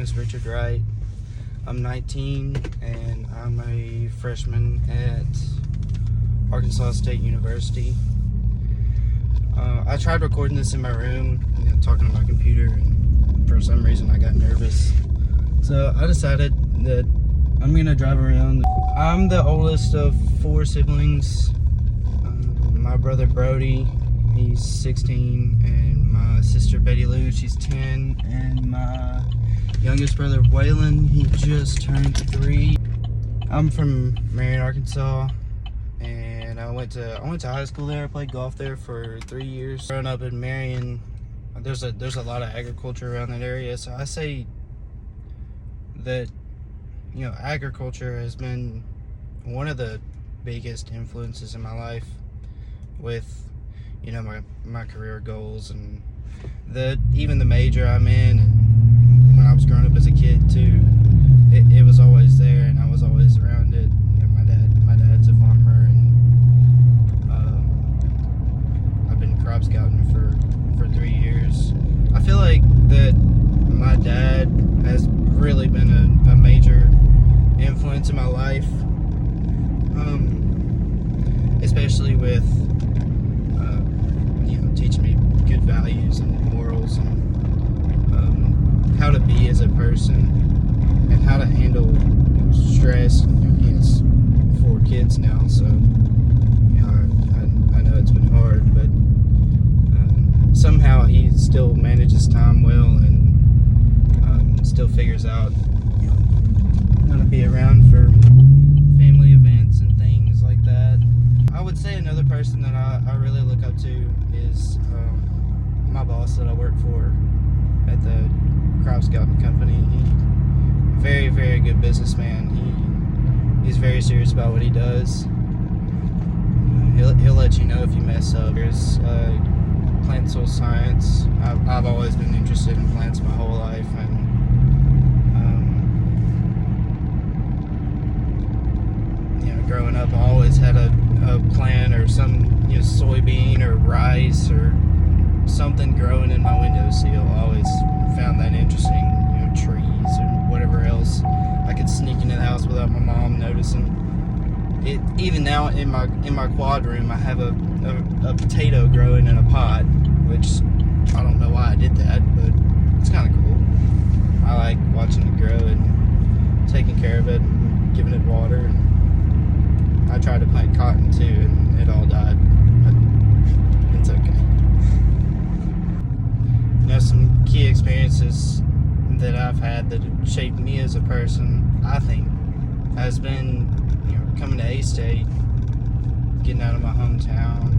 is Richard Wright. I'm 19 and I'm a freshman at Arkansas State University. I tried recording this in my room, talking to my computer, and for some reason I got nervous. So I decided that I'm gonna drive around. I'm the oldest of 4 siblings. My brother Brody, he's 16, and my sister Betty Lou, she's 10, and my youngest brother Waylon, he just turned 3. I'm from Marion, Arkansas, and I went to high school there. I played golf there for 3 years. Growing up in Marion, there's a lot of agriculture around that area, so I say that agriculture has been one of the biggest influences in my life with my career goals and even the major I'm in. And when I was growing up as a kid too, it was always there, and I was always around it. My dad's a farmer, and I've been crop scouting for 3 years. I feel like that my dad has really been a major influence in my life, especially with teaching me good values and morals, and how to be as a person, and how to handle stress. He has 4 kids now, so I know it's been hard, but somehow he still manages time well, and still figures out how to be around for family events and things like that. I would say another person that I really look up to is my boss that I work for at the crop scouting company. Very, very good businessman. He's very serious about what he does. He'll let you know if you mess up. There's plant soil science. I've always been interested in plants my whole life, and growing up, I always had a plant or some soybean or rice or something growing in my windowsill. I always found that interesting. Trees or whatever else. I could sneak into the house without my mom noticing. Even now in my quad room, I have a potato growing in a pot, which I don't know why I did that, but it's kind of cool. I like watching it grow and taking care of it and giving it water. And I tried to plant cotton too, and it all died, but it's okay. Some key experiences that I've had that have shaped me as a person, I think, has been coming to A-State, getting out of my hometown,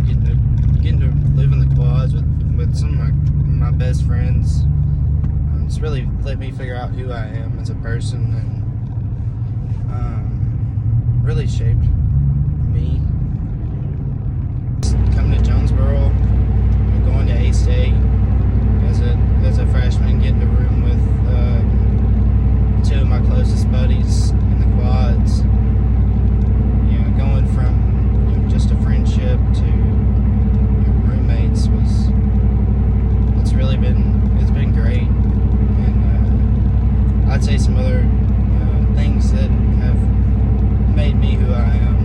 getting to live in the quads with some of my best friends. It's really let me figure out who I am as a person, and really shaped me. Coming to Jonesboro, going to A-State as a freshman, getting a room with 2 of my closest buddies in the quads. Going from just a friendship to roommates it's been great. And I'd say some other things that have made me who I am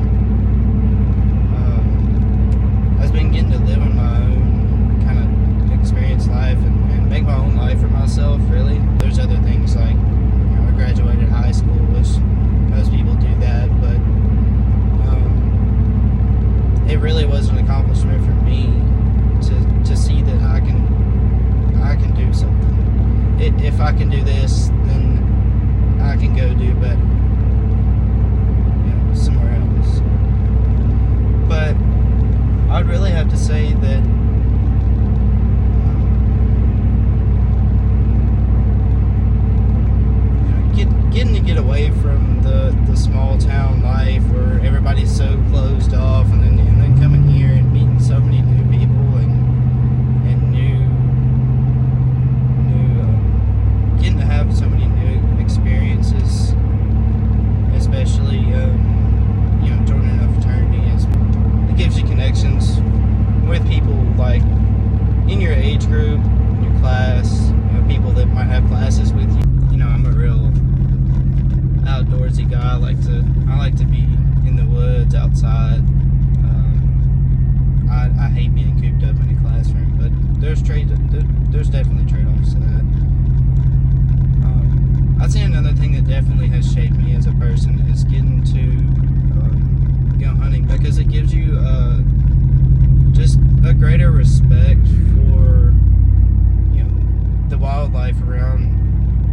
has been getting to live on my own, kind of experience life and make my own life for myself, really. There's other things like I graduated high school, which most people do that, but it really was an accomplishment for me to see that I can do something. If I can do this, then I can go do better somewhere else. But I'd really have to say that getting to get away from the small town life where everybody's so closed off, and then coming here and meeting so many new people and getting to have so many new experiences, especially joining a fraternity, it gives you connections with people like in your age group, your class, people that might have classes with outside. I hate being cooped up in a classroom, but there's definitely trade-offs to that. I'd say another thing that definitely has shaped me as a person is getting to go hunting, because it gives you just a greater respect for, you know, the wildlife around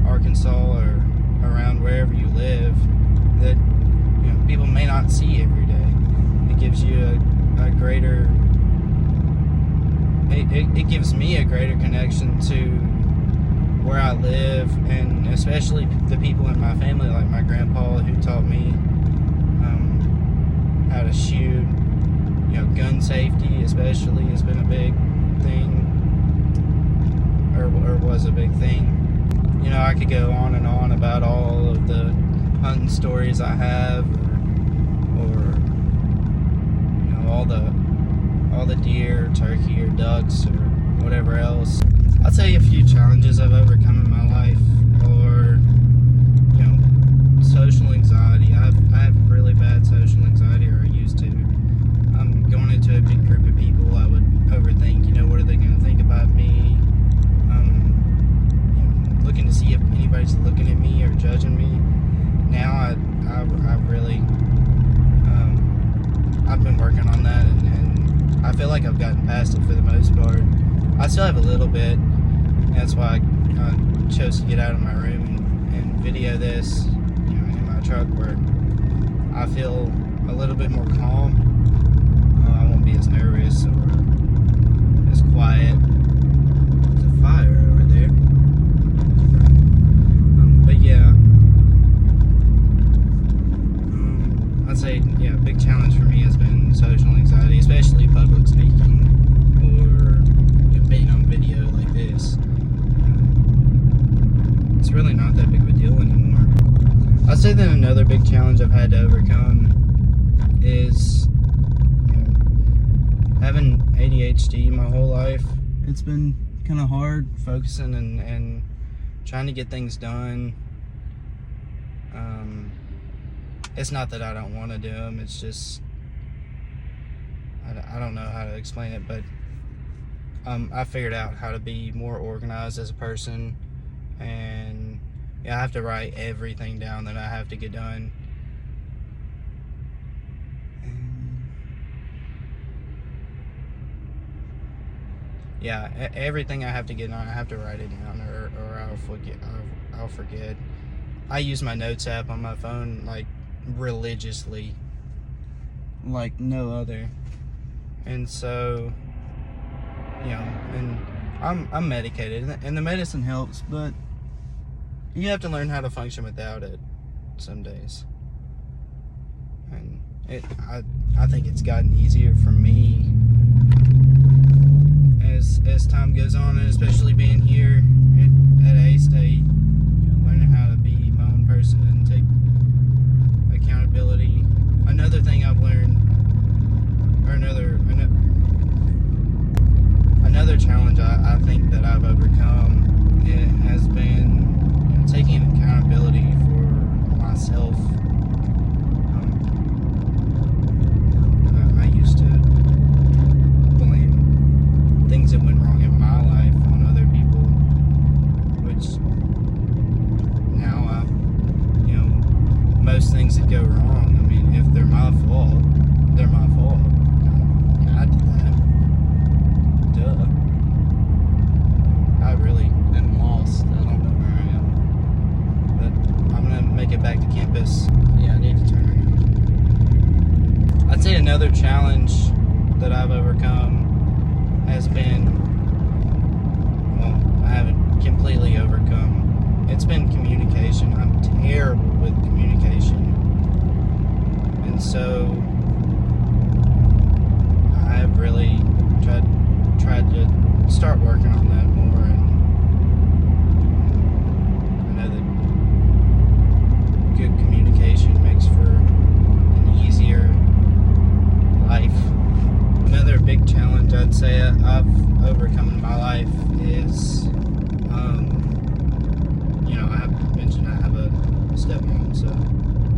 Arkansas or around wherever you live that, you know, people may not see every day. It gives you a greater it gives me a greater connection to where I live, and especially the people in my family, like my grandpa, who taught me how to shoot. You know, gun safety especially has been a big thing, or was a big thing. You know, I could go on and on about all of the hunting stories I have, or you know, all the deer, turkey, or ducks, or whatever else. I'll tell you a few challenges I've overcome in my life, or, you know, social anxiety. I have really bad social anxiety, or I used to. Going into a big group of people, I would overthink, you know, what are they going to think about me? You know, looking to see if anybody's looking at me or judging me. Now I really, I've been working on that, and I feel like I've gotten past it for the most part. I still have a little bit. That's why I chose to get out of my room and video this, you know, in my truck, where I feel a little bit more calm. I won't be as nervous or as quiet. There's a fire over there. But yeah, I'd say, yeah, a big challenge for me has been social anxiety, especially public speaking, or, you know, being on video like this. It's really not that big of a deal anymore. I'd say that another big challenge I've had to overcome is, you know, having ADHD my whole life. It's been kind of hard focusing and trying to get things done. It's not that I don't want to do them, it's just I don't know how to explain it, but I figured out how to be more organized as a person, and yeah, I have to write everything down that I have to get done. Yeah, everything I have to get done, I have to write it down, or I'll forget. I use my notes app on my phone like religiously, like no other. And so, you know, and I'm medicated, and the medicine helps, but you have to learn how to function without it some days. And I think it's gotten easier for me as time goes on, and especially being here at A-State, you know, learning how to be my own person and take accountability. Another thing I've learned, or another challenge I think that I've overcome, it has been, you know, taking accountability for myself. I used to blame things that went wrong in my life on other people, which now you know, most things that go wrong, I mean, if they're my fault, they're my fault. I did that. Duh. I really am lost. I don't know where I am. But I'm gonna make it back to campus. Yeah, I need to turn around. I'd say another challenge that I've overcome has been, well, I haven't completely overcome. It's been communication. I'm terrible with communication. And so I've really tried to start working on that more, and I know that good communication makes for an easier life. Another big challenge I'd say I've overcome in my life is, you know, I have mentioned I have a stepmom, so,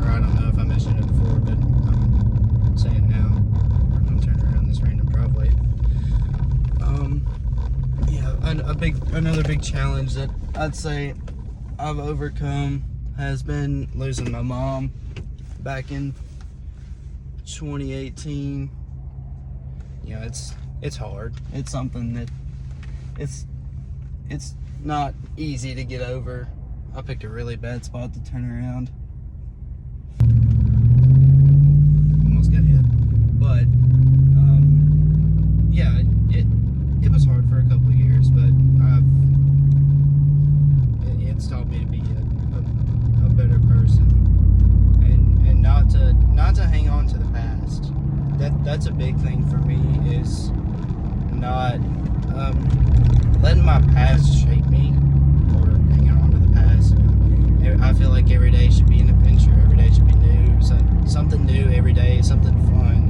or I don't know if I mentioned it before, but I'm saying another big challenge that I'd say I've overcome has been losing my mom back in 2018. You know, it's hard. It's something that it's not easy to get over. I picked a really bad spot to turn around. Almost got hit. But yeah, it was hard for a couple of years, but it's taught me to be a better person and not to hang on to the past. That's a big thing for me, is not letting my past shape me or hanging on to the past. I feel like every day should be an adventure. Every day should be new. Something new every day, something fun.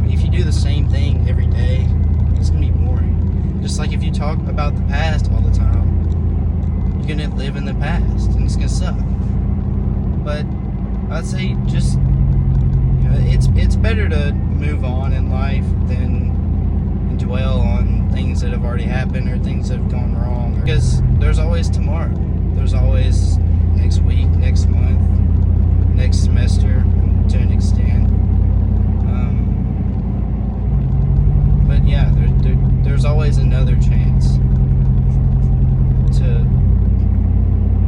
If you do the same thing every day, it's going to be boring. Just like if you talk about the past all the time, you're going to live in the past and it's going to suck. But I'd say just, you know, it's better to move on in life than dwell on things that have already happened or things that have gone wrong, because there's always tomorrow. There's always next week, next month, next semester to an extent. But yeah, there's always another chance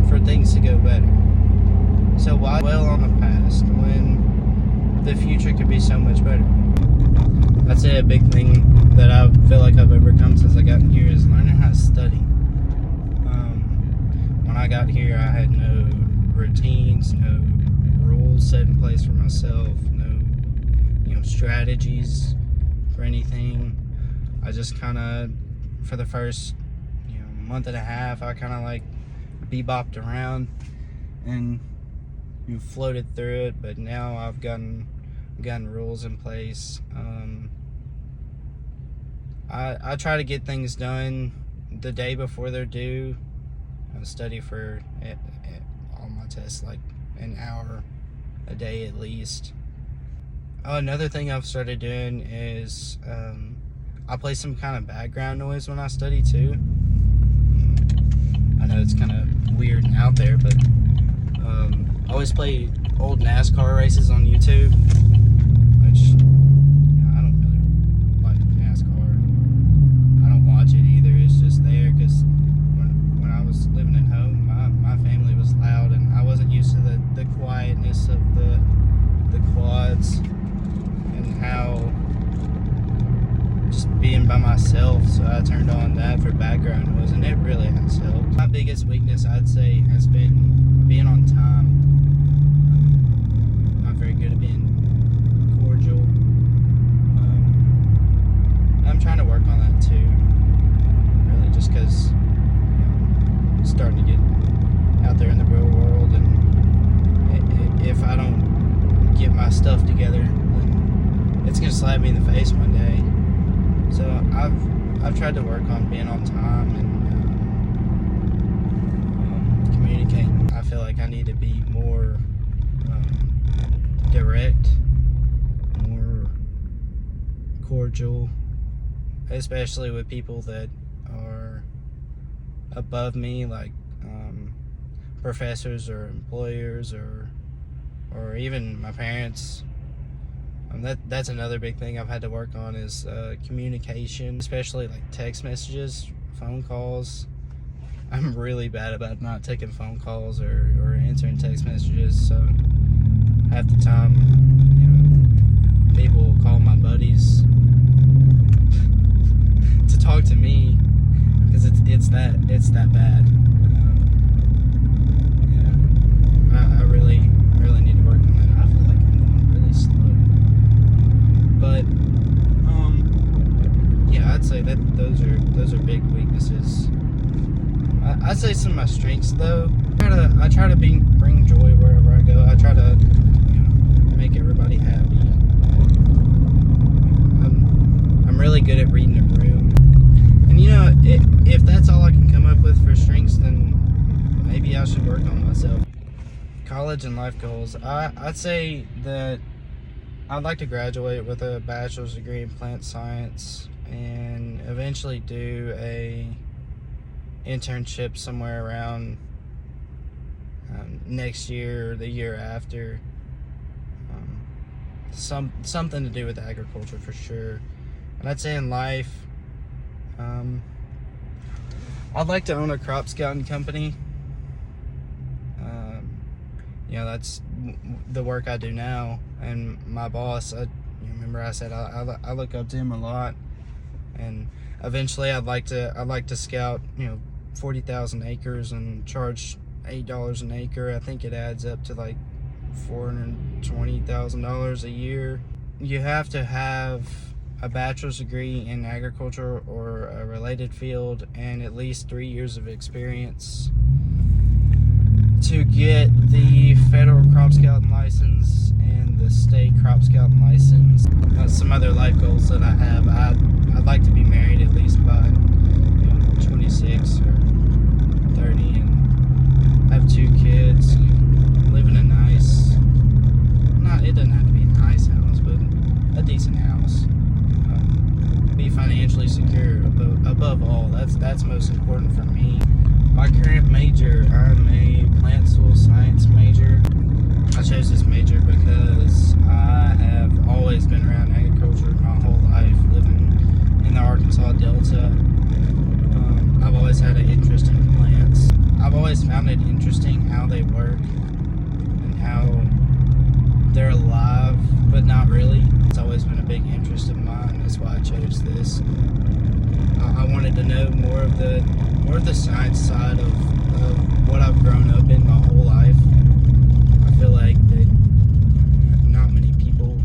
for things to go better. So why dwell on the past when the future could be so much better? I'd say a big thing that I feel like I've overcome since I got here is learning how to study. When I got here, I had no routines, no rules set in place for myself, no, you know, strategies for anything. I just kind of, for the first, you know, month and a half, I kind of like bebopped around and, you know, floated through it. But now I've gotten rules in place. I try to get things done the day before they're due. I study for all my tests like an hour a day at least. Oh, another thing I've started doing is I play some kind of background noise when I study too. I know it's kind of weird and out there, but I always play old NASCAR races on YouTube, which, you know, I don't really like NASCAR. I don't watch it either. It's just there because when I was living at home, my family was loud and I wasn't used to the quietness of the quads and how just being by myself. So I turned on that for background noise, and it really has helped. My biggest weakness, I'd say, has been being on time. Not very good at being cordial. I'm trying to work on that too, really, just because, you know, I'm starting to get out there in the real world, and if I don't get my stuff together, then it's gonna slap me in the face one day. So I've tried to work on being on time and communicating. I feel like I need to be more direct, more cordial, especially with people that are above me, like professors or employers or even my parents. That's another big thing I've had to work on is communication, especially like text messages, phone calls. I'm really bad about not taking phone calls or answering text messages. So half the time, you know, people will call my buddies to talk to me because it's that bad. Yeah, I really need to work on that. I feel like I'm going really slow. But yeah, I'd say that those are big weaknesses. I'd say some of my strengths though. I try to bring joy wherever I go. I try to, you know, make everybody happy. I'm really good at reading a room, and you know, if that's all I can come up with for strengths, then maybe I should work on myself. College and life goals. I'd say that I'd like to graduate with a bachelor's degree in plant science and eventually do a internship somewhere around next year or the year after. Something to do with agriculture for sure. And I'd say in life, I'd like to own a crop scouting company. That's the work I do now. And my boss, remember I said I look up to him a lot. And eventually I'd like to scout 40,000 acres and charge $8 an acre. I think it adds up to like $420,000 a year. You have to have a bachelor's degree in agriculture or a related field and at least 3 years of experience to get the federal crop scouting license and the state crop scouting license. Some other life goals that I have, I'd like to be married at least by 26 or 30 and have 2 kids, live in a nice, it doesn't have to be a nice house, but a decent house. Be financially secure above all. That's most important for me. My current major, I'm a plant soil science major. I chose this major because I have always been around agriculture my whole life, living in the Arkansas Delta. I've always had an interest in plants. I've always found it interesting how they work and how they're alive, but not really. It's always been a big interest of mine. That's why I chose this. I wanted to know more of the science side of what I've grown up in my whole life. I feel like that not many people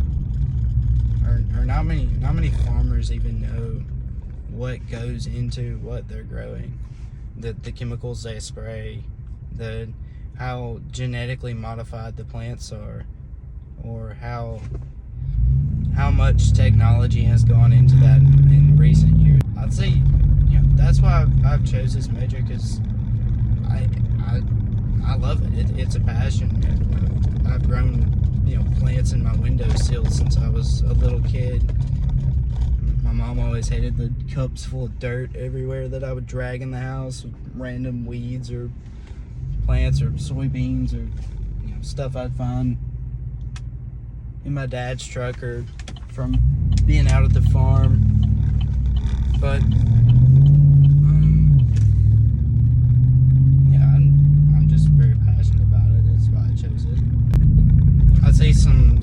or not many farmers even know what goes into what they're growing, the chemicals they spray, how genetically modified the plants are, or how much technology has gone into that in recent years. I'd say that's why I've chose this major, because I love it. It's a passion. I've grown plants in my windowsill since I was a little kid. My mom always hated the cups full of dirt everywhere that I would drag in the house with random weeds or plants or soybeans or stuff I'd find in my dad's truck or from being out at the farm. But I'm just very passionate about it. That's why I chose it. I'd say some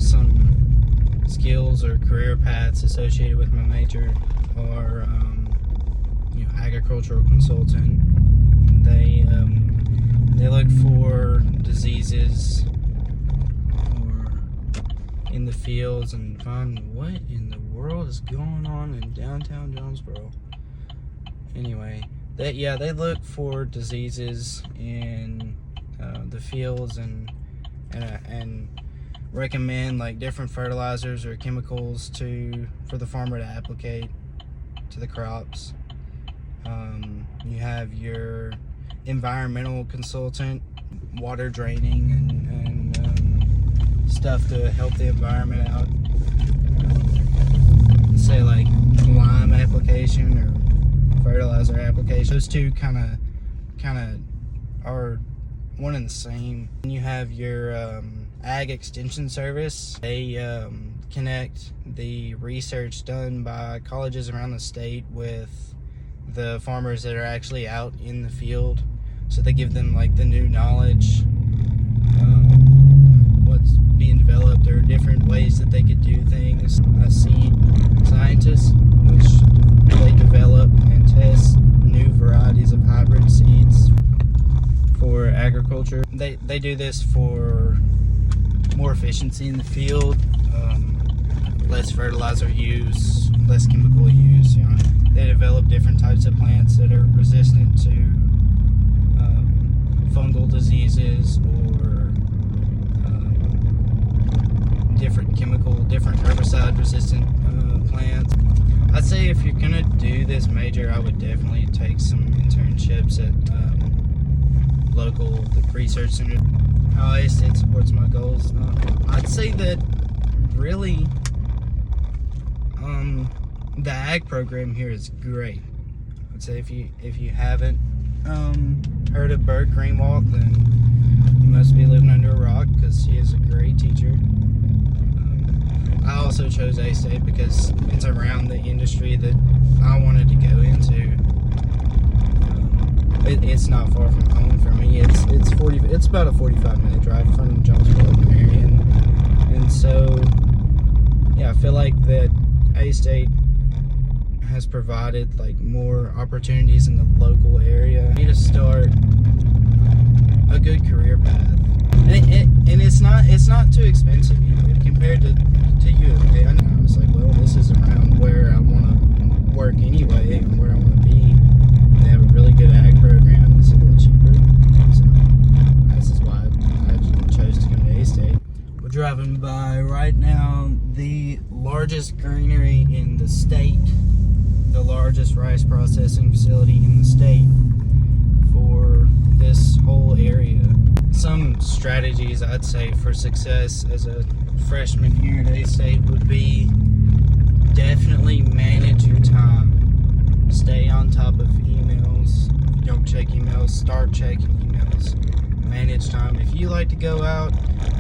skills or career paths associated with my major are agricultural consultant. They look for diseases in the fields and find what in the world is going on in downtown Jonesboro. Anyway, they look for diseases in the fields and recommend like different fertilizers or chemicals for the farmer to applicate to the crops. You have your environmental consultant, water draining and stuff to help the environment out. Say like lime application or fertilizer application. Those two kind of are one and the same. And you have your Ag Extension Service. They connect the research done by colleges around the state with the farmers that are actually out in the field. So they give them like the new knowledge, what's being developed. There are different ways that they could do things. Seed scientists, which they develop and test new varieties of hybrid seeds for agriculture. They do this for more efficiency in the field, less fertilizer use, less chemical use. They develop different types of plants that are resistant to fungal diseases or different herbicide resistant plants. I'd say if you're gonna do this major, I would definitely take some internships at local research center. How ISTED supports my goals. I'd say that really the ag program here is great. I'd say if you haven't heard of Bert Greenwald, then you must be living under a rock, because he is a great teacher. I also chose A-State because it's around the industry that I wanted to go into. It's not far from home for me. It's about a 45-minute drive from Jonesboro, Marion, and so yeah, I feel like that A-State has provided like more opportunities in the local area. I need to start a good career path, and it's not too expensive either compared to UFA. I know, it's like, well, this is around where I want to work anyway and where I want to be. They have a really good ag program. It's a little cheaper, so this is why I chose to come to A-State. We're driving by right now the largest granary in the state, the largest rice processing facility in the state for this whole area. Some strategies I'd say for success as a freshman here at A-State would be definitely manage your time. Stay on top of emails. If you don't check emails, start checking emails. Manage time. If you like to go out,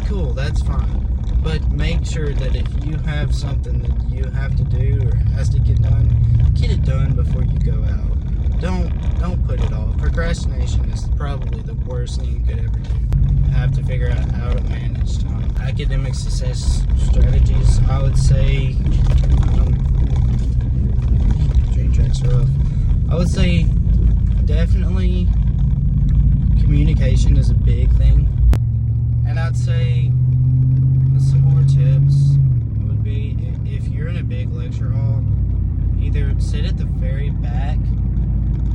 cool, that's fine. But make sure that if you have something that you have to do or has to get done, get it done before you go out. Don't put it off. Procrastination is probably the worst thing you could ever do. You have to figure out how to manage time. Academic success strategies, I would say, train tracks are rough. I would say definitely communication is a big thing. And I'd say some more tips would be, if you're in a big lecture hall, either sit at the very back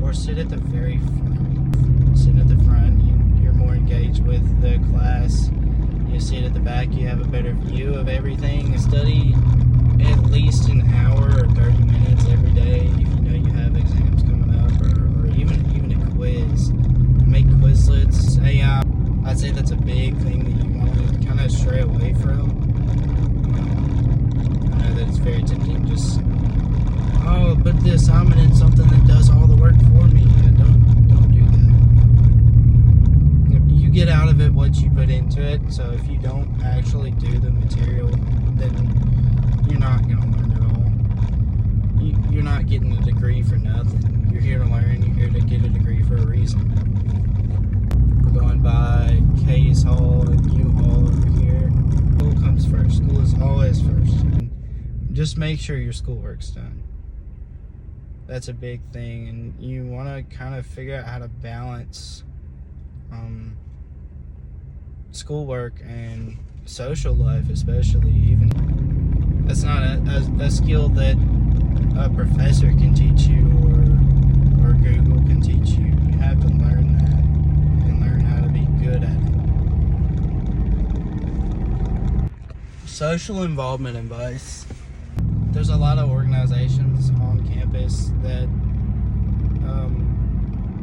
or sit at the very front. Sit at the front, you're more engaged with the class. You sit at the back, you have a better view of everything. Study at least an hour or 30 minutes every day if you know you have exams coming up, or even a quiz. Make Quizlets. I'd say that's a big thing that you want to kind of stray away from. I know that it's very tempting, just put the assignment in something that does all the work for me. Don't do that. You get out of it what you put into it, so if you don't actually do the material, then you're not going to learn at all. You're not getting a degree for nothing. You're here to learn, you're here to get a degree for a reason. We're going by Case Hall and U Hall over here. School comes first. School is always first. Just make sure your schoolwork's done. That's a big thing, and you want to kind of figure out how to balance schoolwork and social life, especially. Even that's not a skill that a professor can teach you or Google can teach you. You have to learn that and learn how to be good at it. Social involvement advice. There's a lot of organizations on campus that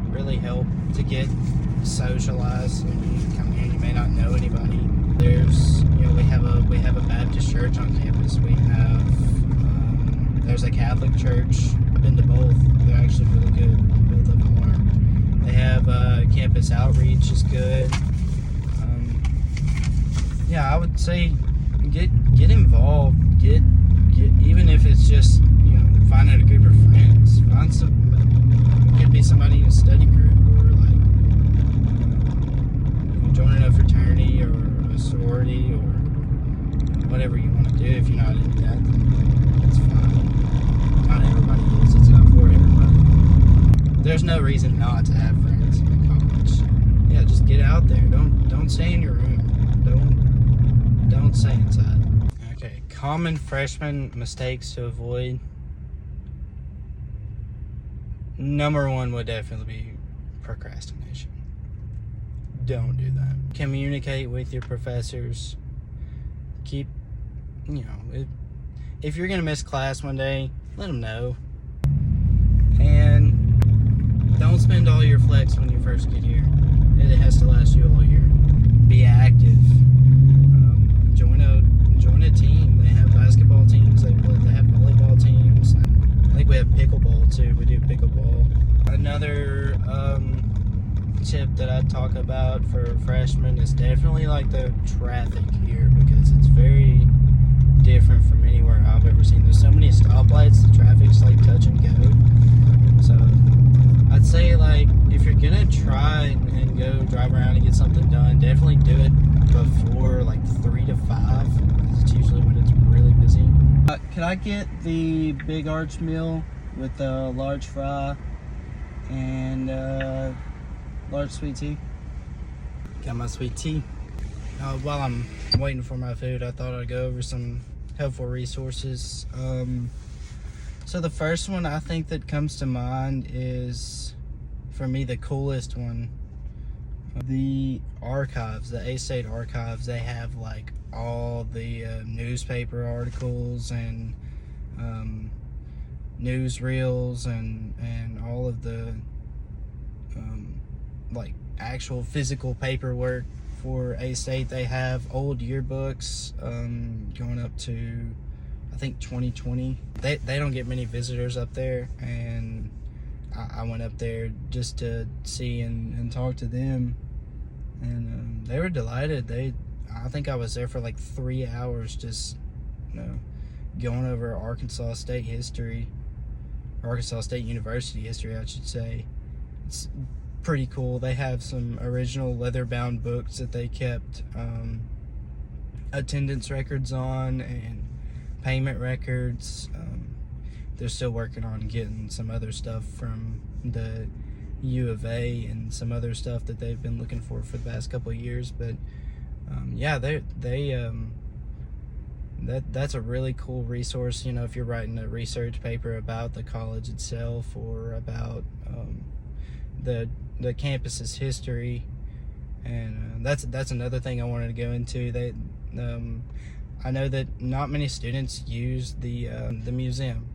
really help to get socialized. When you come here, you may not know anybody. There's, we have a Baptist church on campus. We have there's a Catholic church. I've been to both. They're actually really good. Both of them are. They have campus outreach is good. I would say get involved. Get even if it's just finding a group of friends. Find some. It could be somebody in a study group, or like joining a fraternity or a sorority or whatever you want to do. If you're not into that, then it's fine. Not everybody is. It's not for everybody. There's no reason not to have friends in college. Yeah, just get out there. Don't stay in your room. Don't stay inside. Okay, common freshman mistakes to avoid. Number one would definitely be procrastination. Don't do that. Communicate with your professors. Keep, if you're going to miss class one day, let them know. And don't spend all your flex when you first get here. It has to last you all year. Be active. Join a team. They have basketball teams. They have volleyball teams. I think we have pickleball too. We do pickleball. Another tip that I'd talk about for freshmen is definitely like the traffic here, because it's very different from anywhere I've ever seen. There's so many stoplights, the traffic's like touch and go. So I'd say, like, if you're gonna try and go drive around and get something done, definitely do it before like 3 to 5, because it's usually when it's really busy. Could I get the big arch meal with a large fry and large sweet tea? Got my sweet tea. While I'm waiting for my food, I thought I'd go over some helpful resources. So the first one I think that comes to mind is, for me, the coolest one. The archives, the A-State archives, they have like all the newspaper articles and newsreels and all of the like actual physical paperwork for A-State. They have old yearbooks going up to, I think, 2020. They don't get many visitors up there, and I went up there just to see and talk to them, and they were delighted. I think I was there for like 3 hours, just going over Arkansas State history, Arkansas State University history, I should say. It's pretty cool. They have some original leather-bound books that they kept attendance records on and payment records. They're still working on getting some other stuff from the U of A and some other stuff that they've been looking for the past couple of years. But that's a really cool resource. If you're writing a research paper about the college itself or about the campus's history. And that's another thing I wanted to go into. I know that not many students use the museum.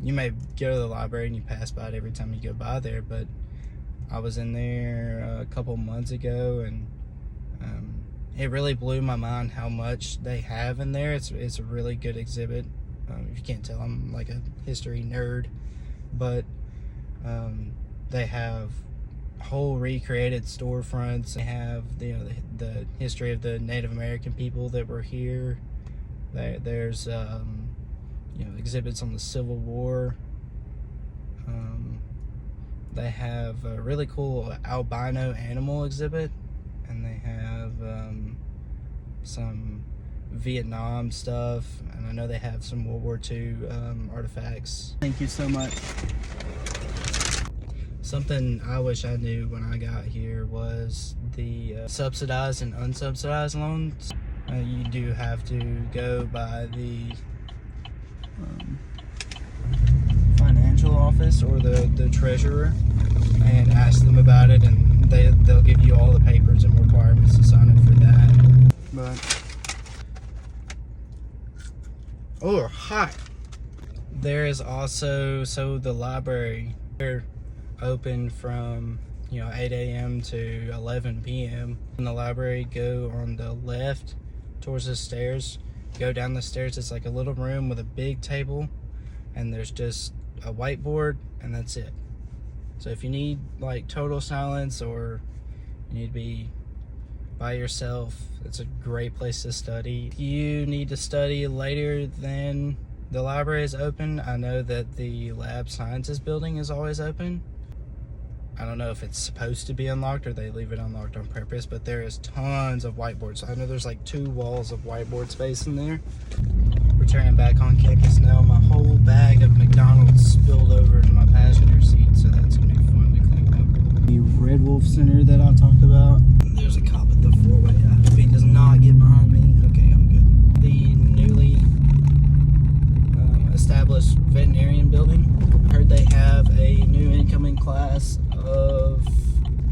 You may go to the library and you pass by it every time you go by there, but I was in there a couple months ago, and it really blew my mind how much they have in there. It's a really good exhibit. If you can't tell, I'm like a history nerd, but they have whole recreated storefronts. They have the history of the Native American people that were here. There's exhibits on the Civil War. They have a really cool albino animal exhibit, and they have some Vietnam stuff, and I know they have some World War II artifacts. Thank you so much. Something I wish I knew when I got here was the subsidized and unsubsidized loans. You do have to go by the financial office or the treasurer and ask them about it, and they'll give you all the papers and requirements to sign up for that. But hot. There is also, the library, they're open from 8 a.m. to 11 p.m. In the library, go on the left towards the stairs. Go down the stairs. It's like a little room with a big table, and there's just a whiteboard, and that's it. So if you need like total silence, or you need to be by yourself, it's a great place to study. If you need to study later than the library is open, I know that the lab sciences building is always open. I don't know if it's supposed to be unlocked or they leave it unlocked on purpose, but there is tons of whiteboards. I know there's like 2 walls of whiteboard space in there. Returning back on campus now, my whole bag of McDonald's spilled over into my passenger seat, so that's gonna be fun to clean up. The Red Wolf Center that I talked about. There's a cop at the 4-way. I hope he does not get behind me. Okay, I'm good. The newly established veterinarian building. I heard they have a new incoming class of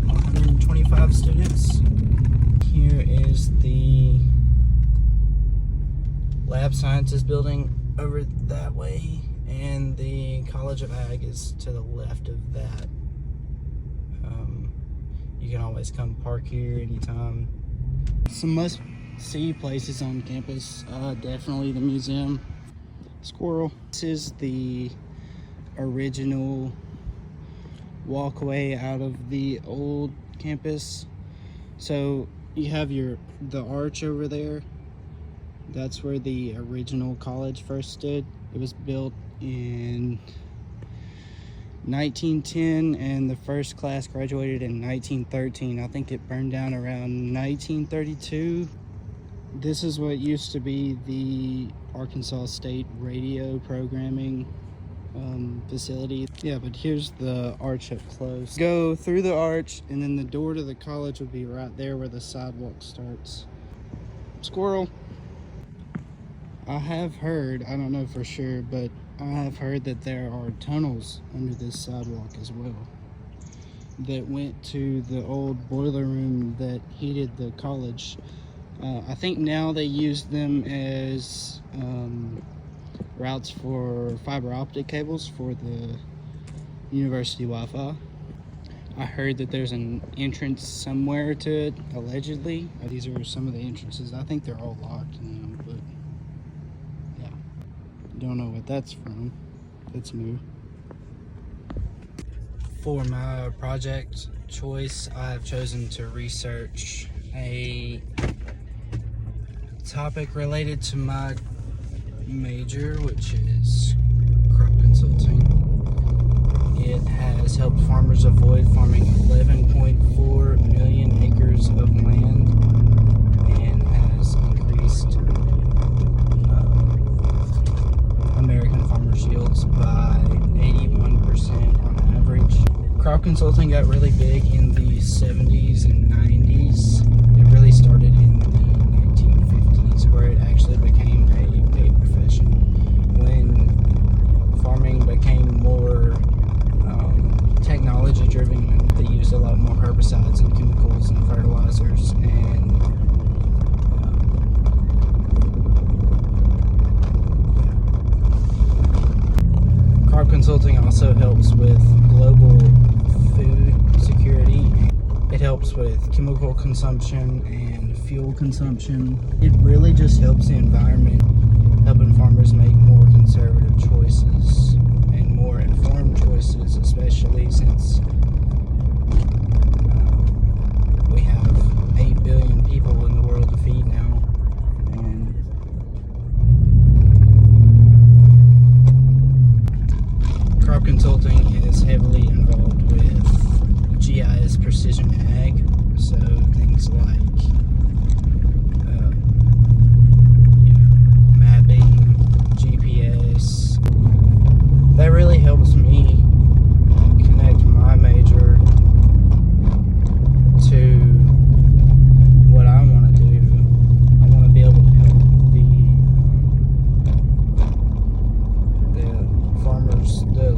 125 students. Here is the lab sciences building over that way, and the College of Ag is to the left of that. You can always come park here anytime. Some must-see places on campus, definitely the museum. Squirrel. This is the original walkway out of the old campus. So you have the arch over there. That's where the original college first stood. It was built in 1910 and the first class graduated in 1913. I think it burned down around 1932. This is what used to be the Arkansas State radio programming facility. Yeah, but here's the arch up close. Go through the arch and then the door to the college would be right there where the sidewalk starts. Squirrel. I have heard, I don't know for sure, but I have heard that there are tunnels under this sidewalk as well that went to the old boiler room that heated the college. I think now they use them as routes for fiber optic cables for the university Wi-Fi. I heard that there's an entrance somewhere to it, allegedly. These are some of the entrances. I think they're all locked now, but yeah. Don't know what that's from. That's new. For my project choice, I have chosen to research a topic related to my major, which is crop consulting. It has helped farmers avoid farming 11.4 million acres of land and has increased American farmers' yields by 81% on average. Crop consulting got really big in the 70s and 90s. It really started in the 1950s, where it actually became a paid profession. When farming became more technology driven, they used a lot more herbicides and chemicals and fertilizers, and crop consulting also helps with global food security. It helps with chemical consumption and fuel consumption. It really just helps the environment, helping farmers make more conservative choices and more informed choices, especially since we have 8 billion people in the world to feed now. And crop consulting is heavily involved with GIS precision ag, so things like mapping, GPS. That really helps me connect my major to what I want to do. I want to be able to help the farmers, the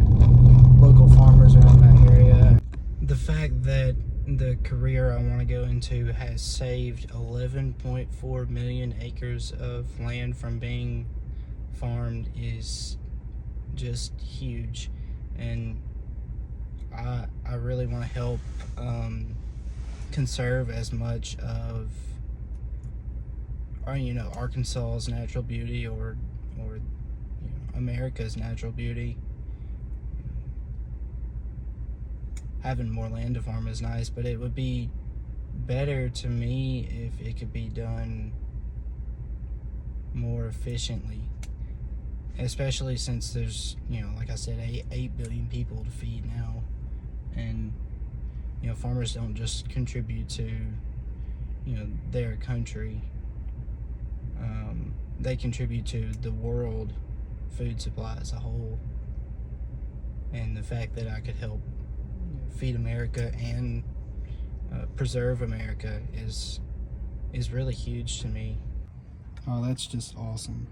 local farmers around that area. The fact that the career I want to go into has saved 11.4 million acres of land from being farmed is just huge, and I really want to help conserve as much of Arkansas's natural beauty or America's natural beauty. Having more land to farm is nice, but it would be better to me if it could be done more efficiently, especially since there's, like I said, 8 billion people to feed now, and farmers don't just contribute to their country, they contribute to the world food supply as a whole. And the fact that I could help feed America and preserve America is really huge to me. Oh, that's just awesome.